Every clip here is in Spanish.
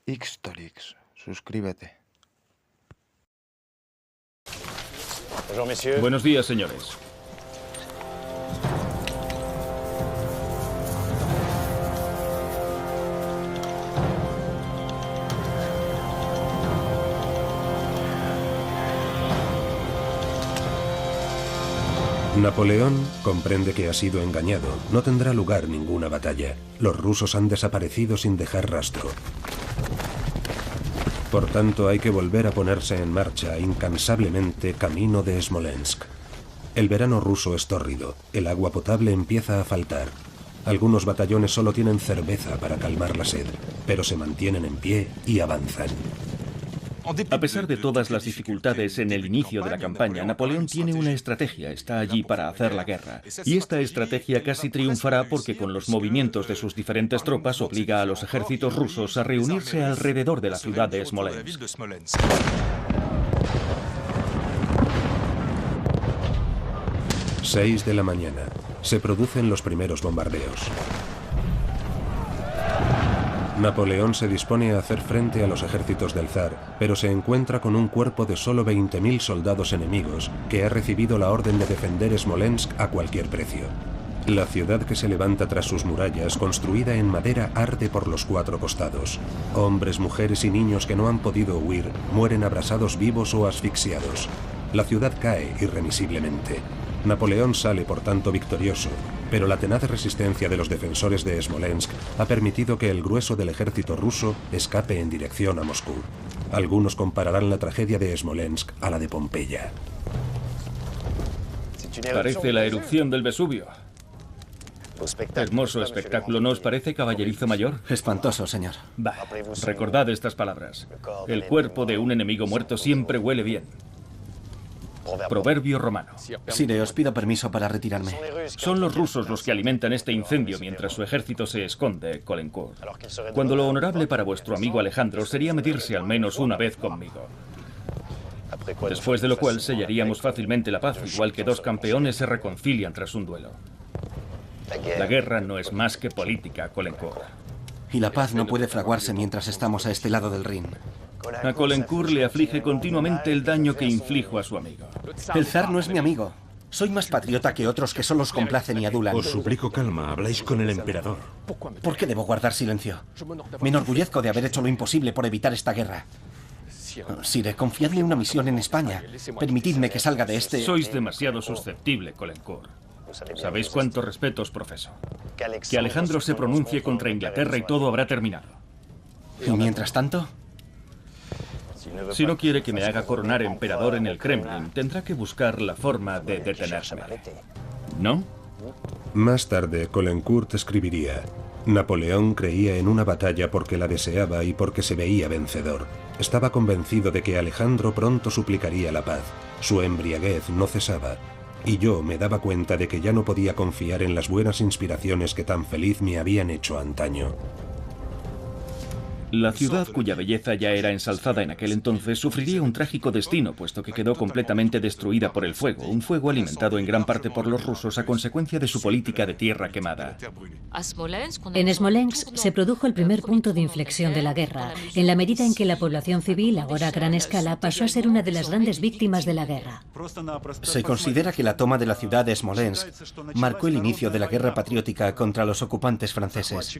Ixtorix, suscríbete. Buenos días, señores. Napoleón comprende que ha sido engañado. No tendrá lugar ninguna batalla. Los rusos han desaparecido sin dejar rastro. Por tanto, hay que volver a ponerse en marcha incansablemente camino de Smolensk. El verano ruso es tórrido. El agua potable empieza a faltar. Algunos batallones solo tienen cerveza para calmar la sed, pero se mantienen en pie y avanzan. A pesar de todas las dificultades en el inicio de la campaña, Napoleón tiene una estrategia, está allí para hacer la guerra. Y esta estrategia casi triunfará porque con los movimientos de sus diferentes tropas obliga a los ejércitos rusos a reunirse alrededor de la ciudad de Smolensk. 6 de la mañana. Se producen los primeros bombardeos. Napoleón se dispone a hacer frente a los ejércitos del zar, pero se encuentra con un cuerpo de solo 20.000 soldados enemigos que ha recibido la orden de defender Smolensk a cualquier precio. La ciudad que se levanta tras sus murallas, construida en madera, arde por los 4 costados. Hombres, mujeres y niños que no han podido huir mueren abrasados vivos o asfixiados. La ciudad cae irremisiblemente. Napoleón sale por tanto victorioso, pero la tenaz resistencia de los defensores de Smolensk ha permitido que el grueso del ejército ruso escape en dirección a Moscú. Algunos compararán la tragedia de Smolensk a la de Pompeya. Parece la erupción del Vesubio. Hermoso espectáculo, ¿no os parece, caballerizo mayor? Espantoso, señor. Bah, recordad estas palabras. El cuerpo de un enemigo muerto siempre huele bien. Proverbio romano. Sire, os pido permiso para retirarme. Son los rusos los que alimentan este incendio mientras su ejército se esconde, Caulaincourt. Cuando lo honorable para vuestro amigo Alejandro sería medirse al menos una vez conmigo. Después de lo cual sellaríamos fácilmente la paz, igual que 2 campeones se reconcilian tras un duelo. La guerra no es más que política, Caulaincourt. Y la paz no puede fraguarse mientras estamos a este lado del Rin. A Caulaincourt le aflige continuamente el daño que inflijo a su amigo. El zar no es mi amigo. Soy más patriota que otros que solo os complacen y adulan. Os suplico calma, habláis con el emperador. ¿Por qué debo guardar silencio? Me enorgullezco de haber hecho lo imposible por evitar esta guerra. Sire, confiadme una misión en España. Permitidme que salga de este... Sois demasiado susceptible, Caulaincourt. ¿Sabéis cuánto respeto os profeso? Que Alejandro se pronuncie contra Inglaterra y todo habrá terminado. ¿Y mientras tanto? Si no quiere que me haga coronar emperador en el Kremlin, tendrá que buscar la forma de detenerme. ¿No? Más tarde, Caulaincourt escribiría: Napoleón creía en una batalla porque la deseaba y porque se veía vencedor. Estaba convencido de que Alejandro pronto suplicaría la paz. Su embriaguez no cesaba. Y yo me daba cuenta de que ya no podía confiar en las buenas inspiraciones que tan feliz me habían hecho antaño. La ciudad, cuya belleza ya era ensalzada en aquel entonces, sufriría un trágico destino, puesto que quedó completamente destruida por el fuego, un fuego alimentado en gran parte por los rusos a consecuencia de su política de tierra quemada. En Smolensk se produjo el primer punto de inflexión de la guerra, en la medida en que la población civil, ahora a gran escala, pasó a ser una de las grandes víctimas de la guerra. Se considera que la toma de la ciudad de Smolensk marcó el inicio de la guerra patriótica contra los ocupantes franceses.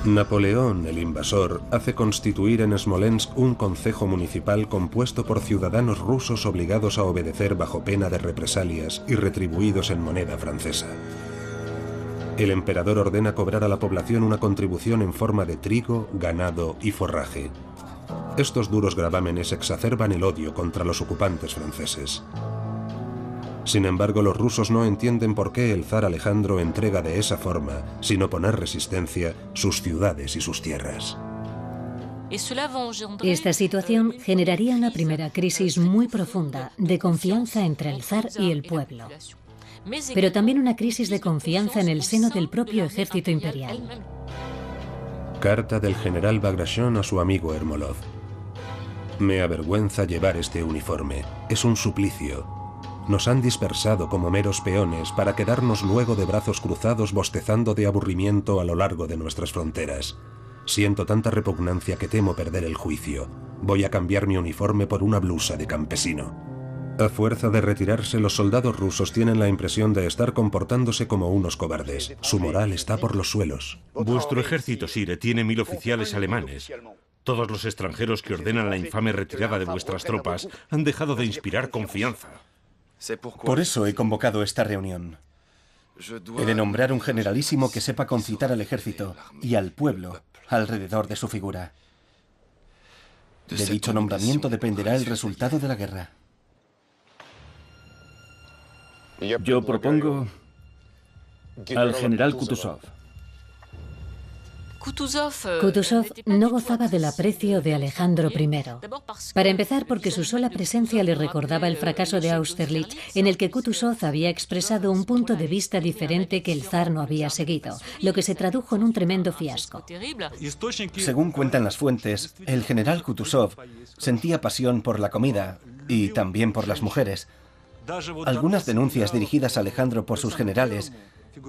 Napoleón, el invasor, hace constituir en Smolensk un concejo municipal compuesto por ciudadanos rusos obligados a obedecer bajo pena de represalias y retribuidos en moneda francesa. El emperador ordena cobrar a la población una contribución en forma de trigo, ganado y forraje. Estos duros gravámenes exacerban el odio contra los ocupantes franceses. Sin embargo, los rusos no entienden por qué el zar Alejandro entrega de esa forma, sin oponer resistencia, sus ciudades y sus tierras. Esta situación generaría una primera crisis muy profunda de confianza entre el zar y el pueblo, pero también una crisis de confianza en el seno del propio ejército imperial. Carta del general Bagration a su amigo Ermolov. Me avergüenza llevar este uniforme. Es un suplicio. Nos han dispersado como meros peones para quedarnos luego de brazos cruzados bostezando de aburrimiento a lo largo de nuestras fronteras. Siento tanta repugnancia que temo perder el juicio. Voy a cambiar mi uniforme por una blusa de campesino. A fuerza de retirarse, los soldados rusos tienen la impresión de estar comportándose como unos cobardes. Su moral está por los suelos. Vuestro ejército, Sire, tiene 1000 oficiales alemanes. Todos los extranjeros que ordenan la infame retirada de vuestras tropas han dejado de inspirar confianza. Por eso he convocado esta reunión. He de nombrar un generalísimo que sepa concitar al ejército y al pueblo alrededor de su figura. De dicho nombramiento dependerá el resultado de la guerra. Yo propongo al general Kutuzov. Kutuzov no gozaba del aprecio de Alejandro I. Para empezar, porque su sola presencia le recordaba el fracaso de Austerlitz, en el que Kutuzov había expresado un punto de vista diferente que el zar no había seguido, lo que se tradujo en un tremendo fiasco. Según cuentan las fuentes, el general Kutuzov sentía pasión por la comida y también por las mujeres. Algunas denuncias dirigidas a Alejandro por sus generales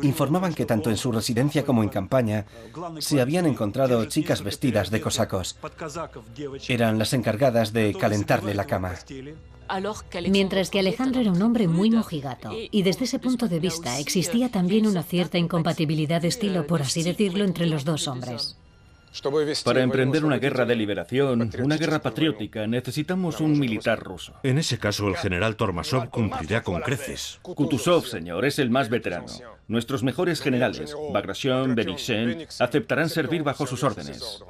informaban que tanto en su residencia como en campaña se habían encontrado chicas vestidas de cosacos. Eran las encargadas de calentarle la cama. Mientras que Alejandro era un hombre muy mojigato, y desde ese punto de vista existía también una cierta incompatibilidad de estilo, por así decirlo, entre los dos hombres. Para emprender una guerra de liberación, una guerra patriótica, necesitamos un militar ruso. En ese caso, el general Tormasov cumplirá con creces. Kutuzov, señor, es el más veterano. Nuestros mejores generales, Bagration, Benishen, aceptarán servir bajo sus órdenes.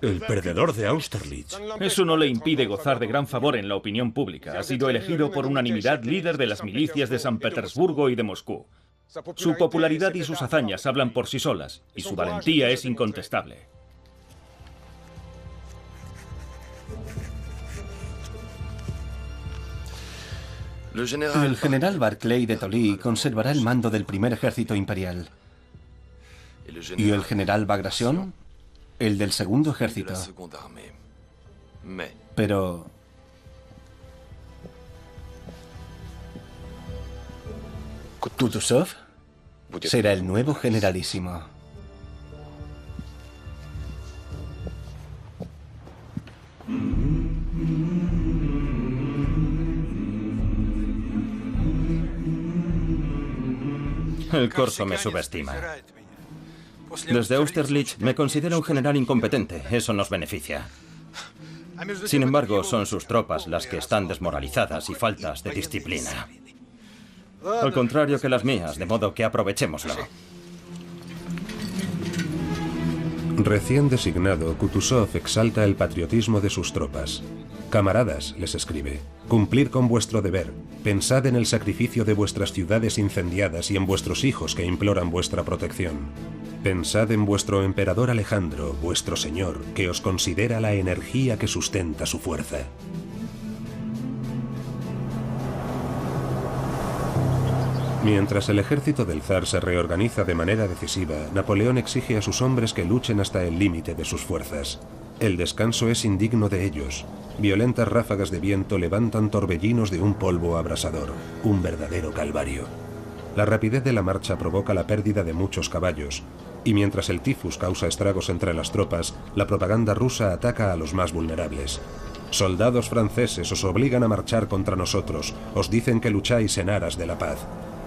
El perdedor de Austerlitz. Eso no le impide gozar de gran favor en la opinión pública. Ha sido elegido por unanimidad líder de las milicias de San Petersburgo y de Moscú. Su popularidad y sus hazañas hablan por sí solas, y su valentía es incontestable. El general Barclay de Tolly conservará el mando del primer ejército imperial. ¿Y el general Bagration? El del segundo ejército. Pero... Kutuzov será el nuevo generalísimo. El corso me subestima. Desde Austerlitz me considera un general incompetente. Eso nos beneficia. Sin embargo, son sus tropas las que están desmoralizadas y faltas de disciplina. Al contrario que las mías, de modo que aprovechémoslo. Recién designado, Kutuzov exalta el patriotismo de sus tropas. Camaradas, les escribe, cumplid con vuestro deber, pensad en el sacrificio de vuestras ciudades incendiadas y en vuestros hijos que imploran vuestra protección. Pensad en vuestro emperador Alejandro, vuestro señor, que os considera la energía que sustenta su fuerza. Mientras el ejército del zar se reorganiza de manera decisiva, Napoleón exige a sus hombres que luchen hasta el límite de sus fuerzas. El descanso es indigno de ellos. Violentas ráfagas de viento levantan torbellinos de un polvo abrasador, un verdadero calvario. La rapidez de la marcha provoca la pérdida de muchos caballos, y mientras el tifus causa estragos entre las tropas, la propaganda rusa ataca a los más vulnerables. Soldados franceses os obligan a marchar contra nosotros, os dicen que lucháis en aras de la paz.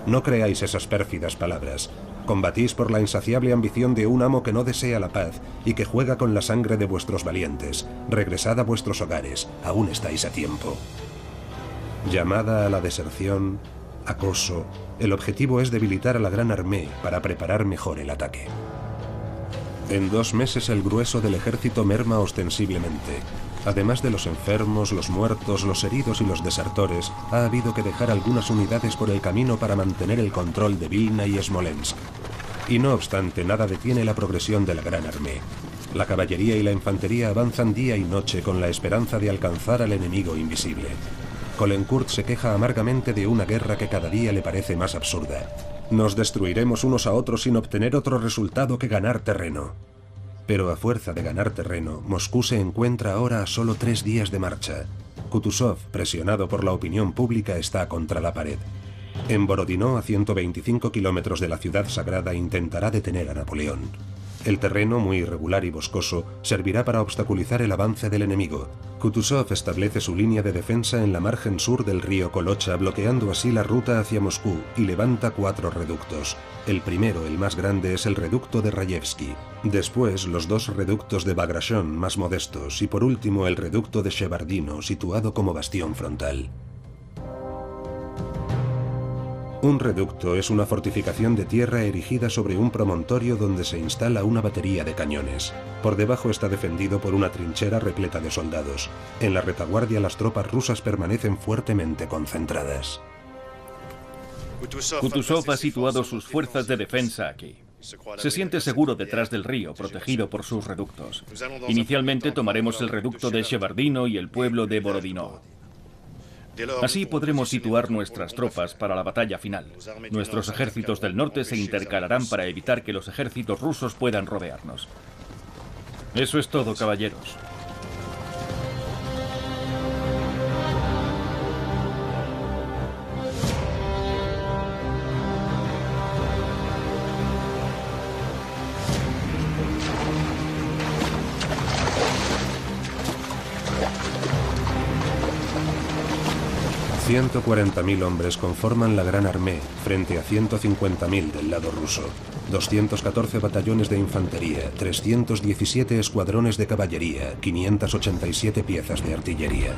No creáis esas pérfidas palabras. Combatís por la insaciable ambición de un amo que no desea la paz y que juega con la sangre de vuestros valientes. Regresad a vuestros hogares, aún estáis a tiempo. Llamada a la deserción, acoso, el objetivo es debilitar a la Gran Armée para preparar mejor el ataque. En 2 meses el grueso del ejército merma ostensiblemente. Además de los enfermos, los muertos, los heridos y los desertores, ha habido que dejar algunas unidades por el camino para mantener el control de Vilna y Smolensk. Y no obstante, nada detiene la progresión de la Gran Armée. La caballería y la infantería avanzan día y noche con la esperanza de alcanzar al enemigo invisible. Caulaincourt se queja amargamente de una guerra que cada día le parece más absurda. Nos destruiremos unos a otros sin obtener otro resultado que ganar terreno. Pero a fuerza de ganar terreno, Moscú se encuentra ahora a solo 3 días de marcha. Kutuzov, presionado por la opinión pública, está contra la pared. En Borodino, a 125 kilómetros de la ciudad sagrada, intentará detener a Napoleón. El terreno, muy irregular y boscoso, servirá para obstaculizar el avance del enemigo. Kutuzov establece su línea de defensa en la margen sur del río Kolocha, bloqueando así la ruta hacia Moscú, y levanta 4 reductos. El primero, el más grande, es el reducto de Rayevsky. Después, los 2 reductos de Bagration, más modestos, y por último el reducto de Shevardino, situado como bastión frontal. Un reducto es una fortificación de tierra erigida sobre un promontorio donde se instala una batería de cañones. Por debajo está defendido por una trinchera repleta de soldados. En la retaguardia las tropas rusas permanecen fuertemente concentradas. Kutuzov ha situado sus fuerzas de defensa aquí. Se siente seguro detrás del río, protegido por sus reductos. Inicialmente tomaremos el reducto de Shevardino y el pueblo de Borodino. Así podremos situar nuestras tropas para la batalla final. Nuestros ejércitos del norte se intercalarán para evitar que los ejércitos rusos puedan rodearnos. Eso es todo, caballeros. $140.000 hombres conforman la Gran Armée frente a 150.000 del lado ruso. 214 batallones de infantería, 317 escuadrones de caballería, 587 piezas de artillería.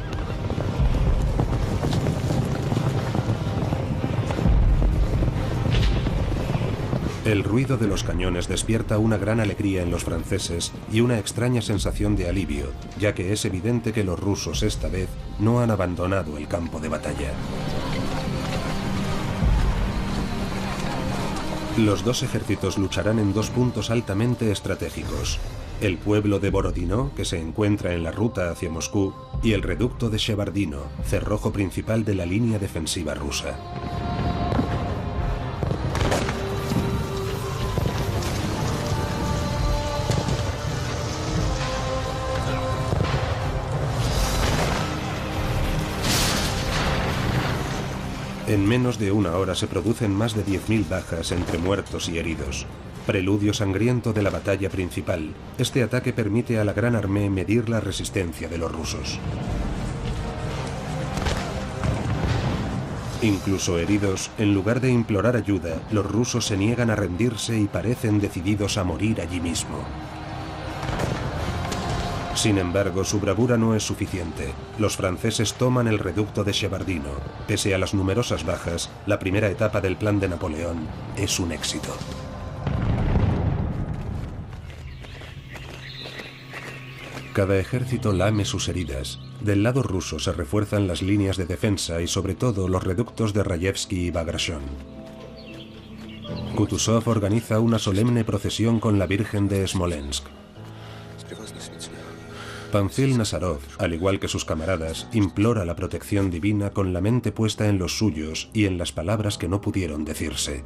El ruido de los cañones despierta una gran alegría en los franceses y una extraña sensación de alivio, ya que es evidente que los rusos esta vez no han abandonado el campo de batalla. Los 2 ejércitos lucharán en 2 puntos altamente estratégicos: el pueblo de Borodino, que se encuentra en la ruta hacia Moscú, y el reducto de Shevardino, cerrojo principal de la línea defensiva rusa. En menos de una hora se producen más de 10.000 bajas entre muertos y heridos. Preludio sangriento de la batalla principal, este ataque permite a la Gran Armée medir la resistencia de los rusos. Incluso heridos, en lugar de implorar ayuda, los rusos se niegan a rendirse y parecen decididos a morir allí mismo. Sin embargo, su bravura no es suficiente. Los franceses toman el reducto de Shevardino. Pese a las numerosas bajas, la primera etapa del plan de Napoleón es un éxito. Cada ejército lame sus heridas. Del lado ruso se refuerzan las líneas de defensa y sobre todo los reductos de Rayevsky y Bagration. Kutuzov organiza una solemne procesión con la Virgen de Smolensk. Panfil Nazarov, al igual que sus camaradas, implora la protección divina con la mente puesta en los suyos y en las palabras que no pudieron decirse.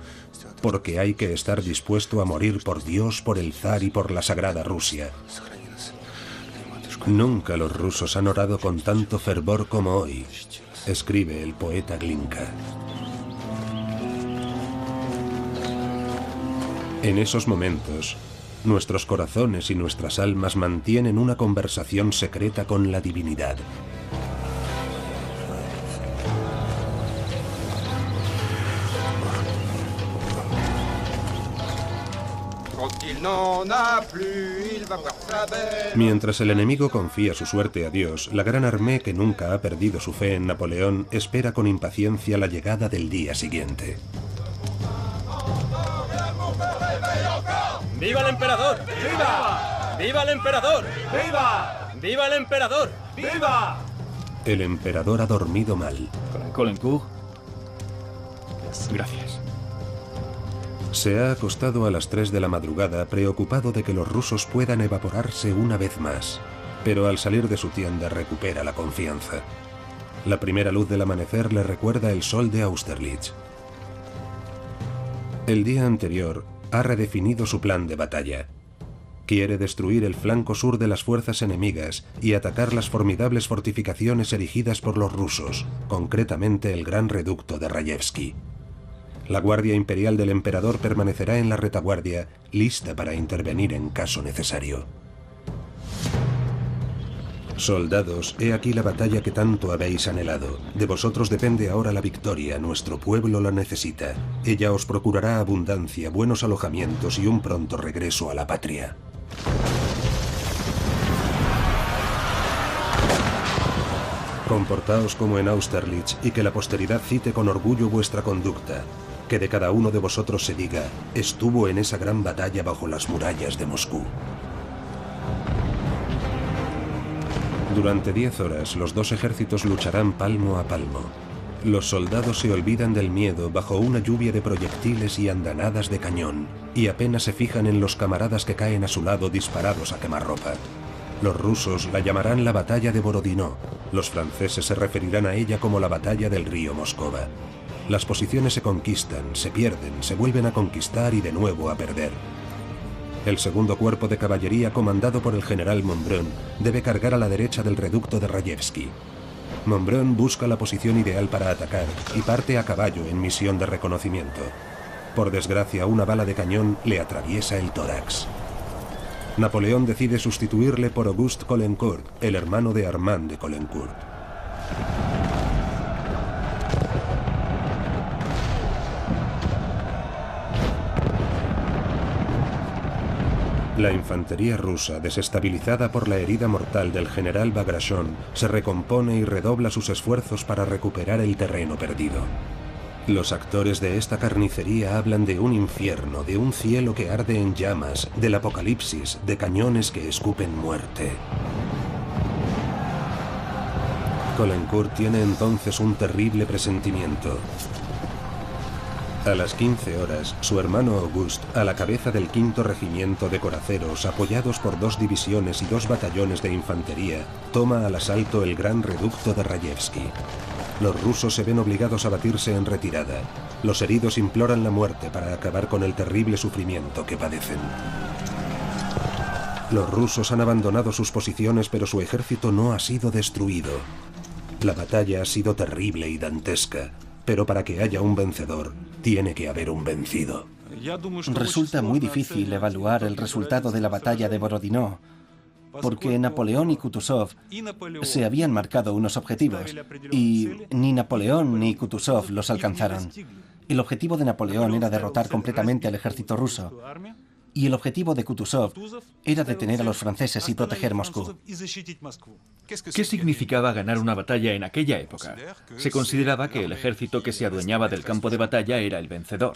Porque hay que estar dispuesto a morir por Dios, por el zar y por la sagrada Rusia. Nunca los rusos han orado con tanto fervor como hoy, escribe el poeta Glinka. En esos momentos, nuestros corazones y nuestras almas mantienen una conversación secreta con la divinidad. Mientras el enemigo confía su suerte a Dios, la Gran Armée, que nunca ha perdido su fe en Napoleón, espera con impaciencia la llegada del día siguiente. ¡Viva el emperador! ¡Viva! ¡Viva el emperador! ¡Viva! ¡Viva el emperador! ¡Viva! El emperador ha dormido mal. Caulaincourt. Gracias. Se ha acostado a las 3 de la madrugada, preocupado de que los rusos puedan evaporarse una vez más. Pero al salir de su tienda recupera la confianza. La primera luz del amanecer le recuerda el sol de Austerlitz. El día anterior ha redefinido su plan de batalla. Quiere destruir el flanco sur de las fuerzas enemigas y atacar las formidables fortificaciones erigidas por los rusos, concretamente el gran reducto de Rayevsky. La Guardia Imperial del Emperador permanecerá en la retaguardia, lista para intervenir en caso necesario. Soldados, he aquí la batalla que tanto habéis anhelado. De vosotros depende ahora la victoria, nuestro pueblo la necesita. Ella os procurará abundancia, buenos alojamientos y un pronto regreso a la patria. Comportaos como en Austerlitz y que la posteridad cite con orgullo vuestra conducta. Que de cada uno de vosotros se diga, estuvo en esa gran batalla bajo las murallas de Moscú. Durante 10 horas, los dos ejércitos lucharán palmo a palmo. Los soldados se olvidan del miedo bajo una lluvia de proyectiles y andanadas de cañón, y apenas se fijan en los camaradas que caen a su lado disparados a quemarropa. Los rusos la llamarán la batalla de Borodino. Los franceses se referirán a ella como la batalla del río Moscova. Las posiciones se conquistan, se pierden, se vuelven a conquistar y de nuevo a perder. El segundo cuerpo de caballería, comandado por el general Montbrun, debe cargar a la derecha del reducto de Rayevsky. Montbrun busca la posición ideal para atacar y parte a caballo en misión de reconocimiento. Por desgracia, una bala de cañón le atraviesa el tórax. Napoleón decide sustituirle por Auguste Caulaincourt, el hermano de Armand de Caulaincourt. La infantería rusa, desestabilizada por la herida mortal del general Bagration, se recompone y redobla sus esfuerzos para recuperar el terreno perdido. Los actores de esta carnicería hablan de un infierno, de un cielo que arde en llamas, del apocalipsis, de cañones que escupen muerte. Caulaincourt tiene entonces un terrible presentimiento. A las 15 horas, su hermano Auguste, a la cabeza del 5º Regimiento de Coraceros, apoyados por 2 divisiones y 2 batallones de infantería, toma al asalto el gran reducto de Rayevsky. Los rusos se ven obligados a batirse en retirada. Los heridos imploran la muerte para acabar con el terrible sufrimiento que padecen. Los rusos han abandonado sus posiciones, pero su ejército no ha sido destruido. La batalla ha sido terrible y dantesca, pero para que haya un vencedor, tiene que haber un vencido. Resulta muy difícil evaluar el resultado de la batalla de Borodino, porque Napoleón y Kutuzov se habían marcado unos objetivos, y ni Napoleón ni Kutuzov los alcanzaron. El objetivo de Napoleón era derrotar completamente al ejército ruso, y el objetivo de Kutuzov era detener a los franceses y proteger Moscú. ¿Qué significaba ganar una batalla en aquella época? Se consideraba que el ejército que se adueñaba del campo de batalla era el vencedor.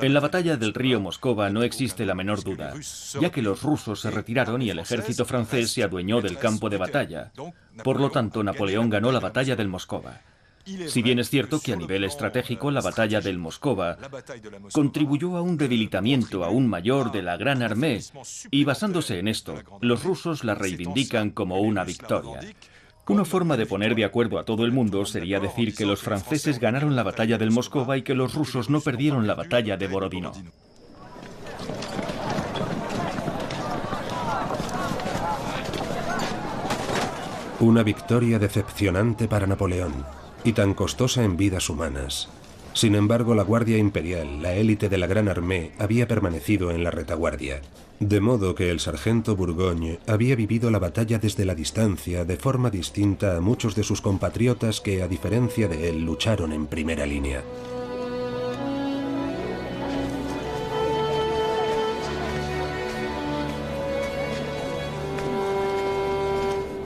En la batalla del río Moscova no existe la menor duda, ya que los rusos se retiraron y el ejército francés se adueñó del campo de batalla. Por lo tanto, Napoleón ganó la batalla del Moscova. Si bien es cierto que a nivel estratégico la batalla del Moscova contribuyó a un debilitamiento aún mayor de la Gran Armée, y basándose en esto, los rusos la reivindican como una victoria. Una forma de poner de acuerdo a todo el mundo sería decir que los franceses ganaron la batalla del Moscova y que los rusos no perdieron la batalla de Borodino. Una victoria decepcionante para Napoleón, y tan costosa en vidas humanas. Sin embargo, la Guardia Imperial, la élite de la Gran Armée, había permanecido en la retaguardia. De modo que el sargento Bourgogne había vivido la batalla desde la distancia de forma distinta a muchos de sus compatriotas que, a diferencia de él, lucharon en primera línea.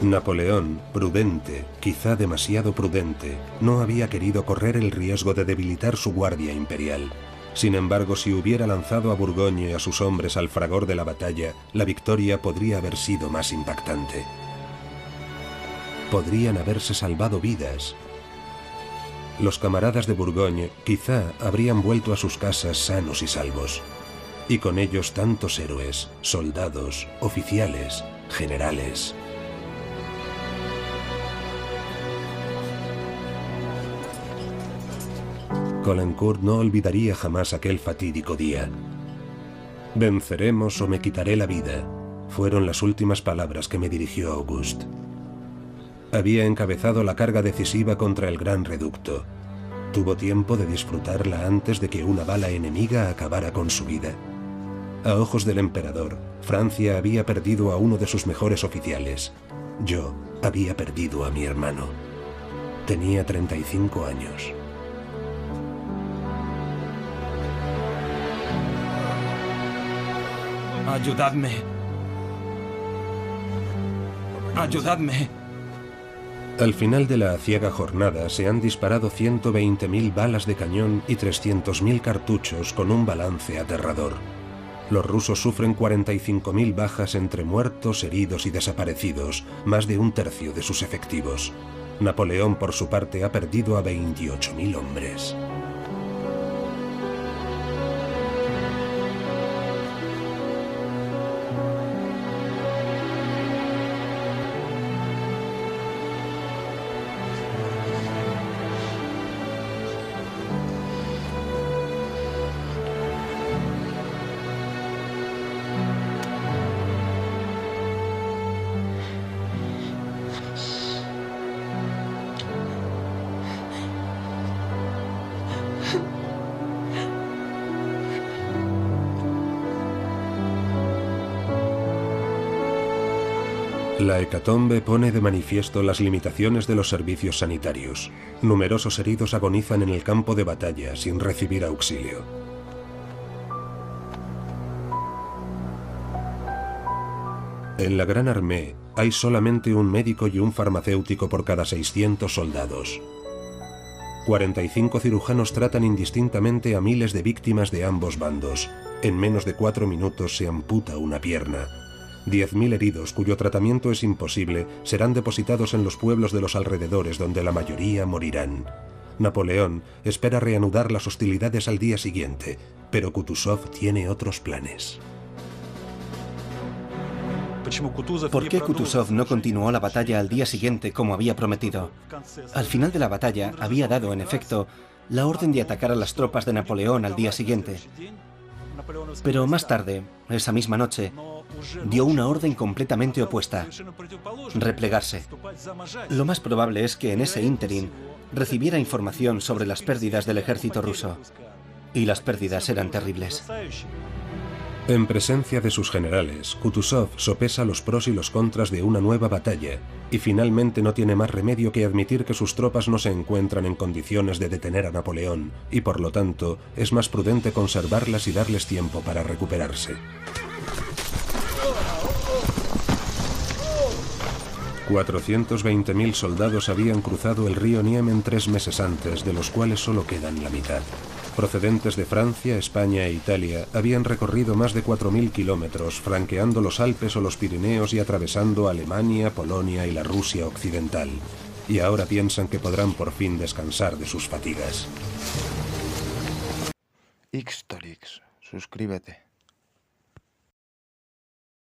Napoleón, prudente, quizá demasiado prudente, no había querido correr el riesgo de debilitar su guardia imperial. Sin embargo, si hubiera lanzado a Bourgogne y a sus hombres al fragor de la batalla, la victoria podría haber sido más impactante. Podrían haberse salvado vidas. Los camaradas de Bourgogne quizá habrían vuelto a sus casas sanos y salvos. Y con ellos tantos héroes, soldados, oficiales, generales. Caulaincourt no olvidaría jamás aquel fatídico día. «Venceremos o me quitaré la vida», fueron las últimas palabras que me dirigió Auguste. Había encabezado la carga decisiva contra el gran reducto. Tuvo tiempo de disfrutarla antes de que una bala enemiga acabara con su vida. A ojos del emperador, Francia había perdido a uno de sus mejores oficiales. Yo había perdido a mi hermano. Tenía 35 años. Ayudadme. Ayudadme. Al final de la aciaga jornada se han disparado 120.000 balas de cañón y 300.000 cartuchos con un balance aterrador. Los rusos sufren 45.000 bajas entre muertos, heridos y desaparecidos, más de un tercio de sus efectivos. Napoleón, por su parte, ha perdido a 28.000 hombres. La hecatombe pone de manifiesto las limitaciones de los servicios sanitarios. Numerosos heridos agonizan en el campo de batalla sin recibir auxilio. En la Gran Armée hay solamente un médico y un farmacéutico por cada 600 soldados. 45 cirujanos tratan indistintamente a miles de víctimas de ambos bandos. En menos de 4 minutos se amputa una pierna. 10.000 heridos, cuyo tratamiento es imposible, serán depositados en los pueblos de los alrededores, donde la mayoría morirán. Napoleón espera reanudar las hostilidades al día siguiente, pero Kutuzov tiene otros planes. ¿Por qué Kutuzov no continuó la batalla al día siguiente como había prometido? Al final de la batalla había dado, en efecto, la orden de atacar a las tropas de Napoleón al día siguiente. Pero más tarde, esa misma noche, dio una orden completamente opuesta: replegarse. Lo más probable es que en ese ínterin recibiera información sobre las pérdidas del ejército ruso. Y las pérdidas eran terribles. En presencia de sus generales, Kutuzov sopesa los pros y los contras de una nueva batalla y finalmente no tiene más remedio que admitir que sus tropas no se encuentran en condiciones de detener a Napoleón y por lo tanto es más prudente conservarlas y darles tiempo para recuperarse. 420.000 soldados habían cruzado el río Niemen 3 meses antes, de los cuales solo quedan la mitad. Procedentes de Francia, España e Italia, habían recorrido más de 4.000 kilómetros, franqueando los Alpes o los Pirineos y atravesando Alemania, Polonia y la Rusia occidental. Y ahora piensan que podrán por fin descansar de sus fatigas. Xtorix, suscríbete.